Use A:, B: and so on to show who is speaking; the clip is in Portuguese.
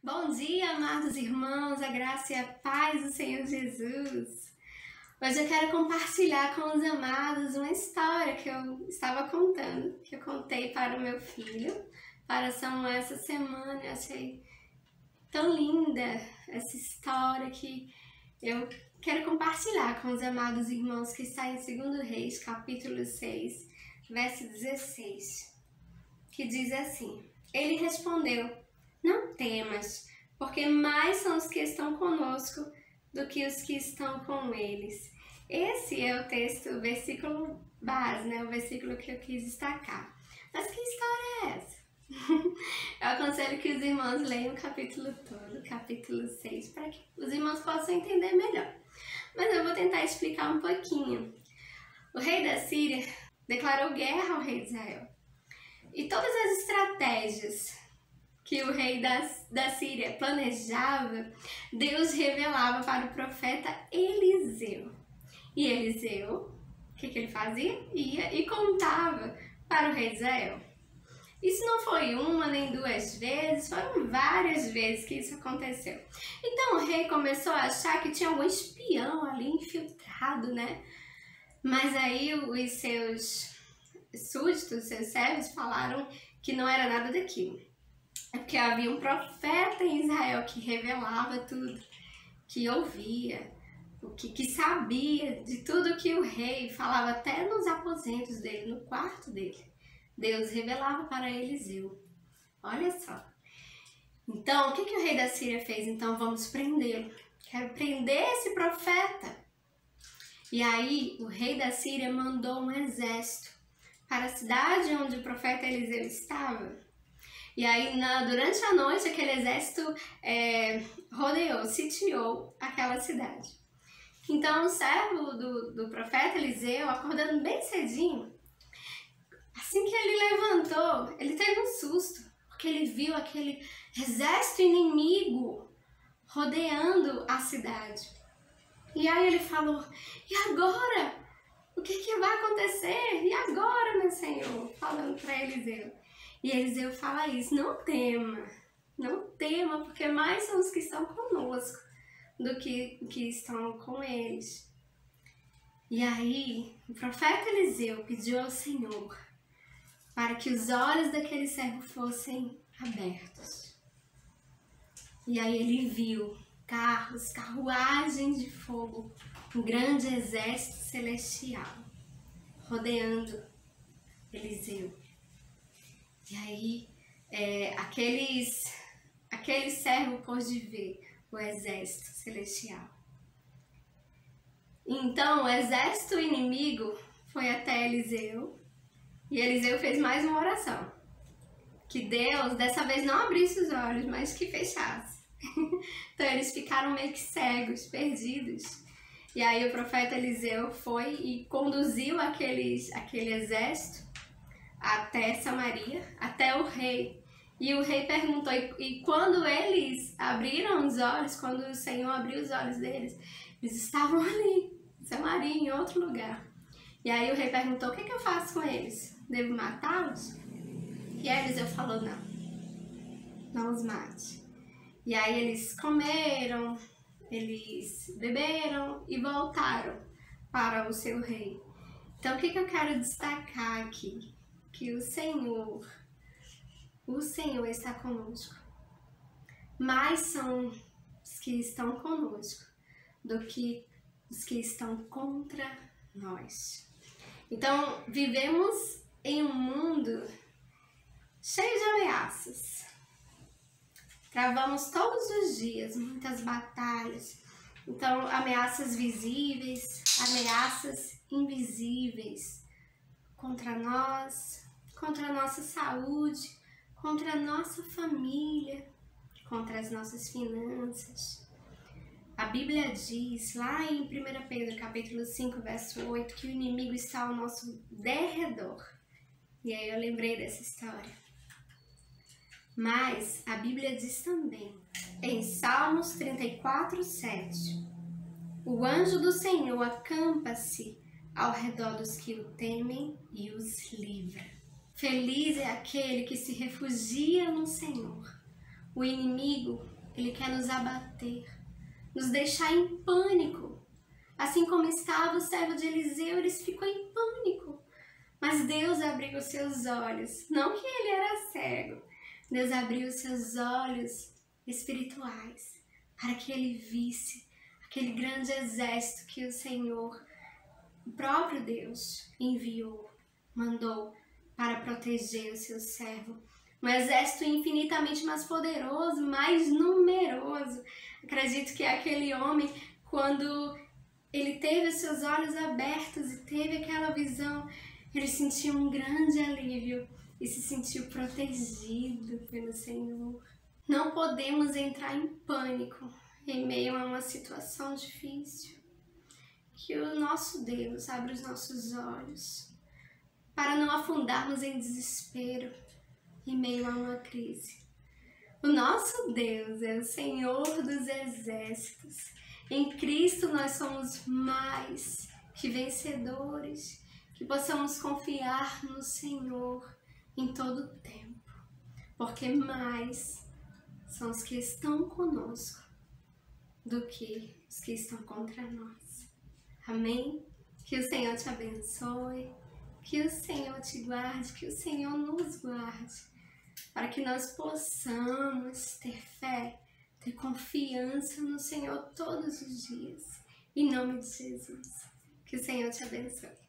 A: Bom dia, amados irmãos, a graça e a paz do Senhor Jesus. Hoje eu quero compartilhar com os amados uma história que eu estava contando, que eu contei para o meu filho, para Samuel essa semana. Eu achei tão linda essa história que eu quero compartilhar com os amados irmãos, que está em 2 Reis, capítulo 6, verso 16, que diz assim: Ele respondeu: Não temas, porque mais são os que estão conosco do que os que estão com eles. Esse é o texto, o versículo base, né? O versículo que eu quis destacar. Mas que história é essa? Eu aconselho que os irmãos leiam o capítulo todo, capítulo 6, para que os irmãos possam entender melhor. Mas eu vou tentar explicar um pouquinho. O rei da Síria declarou guerra ao rei de Israel. E todas as estratégias que o rei da Síria planejava, Deus revelava para o profeta Eliseu. E Eliseu, o que ele fazia? Ia e contava para o rei de Israel. Isso não foi uma nem duas vezes, foram várias vezes que isso aconteceu. Então o rei começou a achar que tinha algum espião ali infiltrado, né? Mas aí os seus súditos, seus servos, falaram que não era nada daquilo. É porque havia um profeta em Israel que revelava tudo, que ouvia, que sabia de tudo que o rei falava, até nos aposentos dele, no quarto dele. Deus revelava para Eliseu. Olha só. Então, o que o rei da Síria fez? Então, vamos prendê-lo. Quero prender esse profeta. E aí, o rei da Síria mandou um exército para a cidade onde o profeta Eliseu estava. E aí, durante a noite, aquele exército rodeou, sitiou aquela cidade. Então, o servo do profeta Eliseu, acordando bem cedinho, assim que ele levantou, ele teve um susto, porque ele viu aquele exército inimigo rodeando a cidade. E aí ele falou: e agora? O que vai acontecer? E agora, meu senhor? Falando para Eliseu. E Eliseu fala isso: não tema, porque mais são os que estão conosco do que estão com eles. E aí, o profeta Eliseu pediu ao Senhor para que os olhos daquele servo fossem abertos. E aí ele viu carros, carruagens de fogo, um grande exército celestial rodeando Eliseu. E aí aquele servo pôde ver o exército celestial. Então o exército inimigo foi até Eliseu. E Eliseu fez mais uma oração. Que Deus, dessa vez, não abrisse os olhos, mas que fechasse. Então eles ficaram meio que cegos, perdidos. E aí o profeta Eliseu foi e conduziu aquele exército até Samaria, até o rei. E o rei perguntou, e quando eles abriram os olhos, quando o Senhor abriu os olhos deles, eles estavam ali, em Samaria, em outro lugar. E aí o rei perguntou: o que eu faço com eles? Devo matá-los? E Eliseu falou: não os mate. E aí eles comeram, eles beberam e voltaram para o seu rei. Então o que eu quero destacar aqui? Que o Senhor está conosco. Mais são os que estão conosco do que os que estão contra nós. Então, vivemos em um mundo cheio de ameaças. Travamos todos os dias muitas batalhas. Então, ameaças visíveis, ameaças invisíveis contra nós, contra a nossa saúde, contra a nossa família, contra as nossas finanças. A Bíblia diz, lá em 1 Pedro, capítulo 5, verso 8, que o inimigo está ao nosso derredor. E aí eu lembrei dessa história. Mas a Bíblia diz também, em Salmos 34, 7, o anjo do Senhor acampa-se ao redor dos que o temem e os livra. Feliz é aquele que se refugia no Senhor, O inimigo, ele quer nos abater, nos deixar em pânico. Assim como estava o servo de Eliseu, ele ficou em pânico. Mas Deus abriu os seus olhos, não que ele era cego. Deus abriu os seus olhos espirituais para que ele visse aquele grande exército que o Senhor, o próprio Deus, enviou, mandou para proteger o seu servo. Um exército infinitamente mais poderoso, mais numeroso. Acredito que aquele homem, quando ele teve os seus olhos abertos e teve aquela visão, ele sentiu um grande alívio e se sentiu protegido pelo Senhor. Não podemos entrar em pânico em meio a uma situação difícil. Que o nosso Deus abra os nossos olhos para não afundarmos em desespero em meio a uma crise. O nosso Deus é o Senhor dos exércitos. Em Cristo nós somos mais que vencedores, que possamos confiar no Senhor em todo o tempo, porque mais são os que estão conosco do que os que estão contra nós. Amém? Que o Senhor te abençoe, que o Senhor te guarde, que o Senhor nos guarde, para que nós possamos ter fé, ter confiança no Senhor todos os dias. Em nome de Jesus. Que o Senhor te abençoe.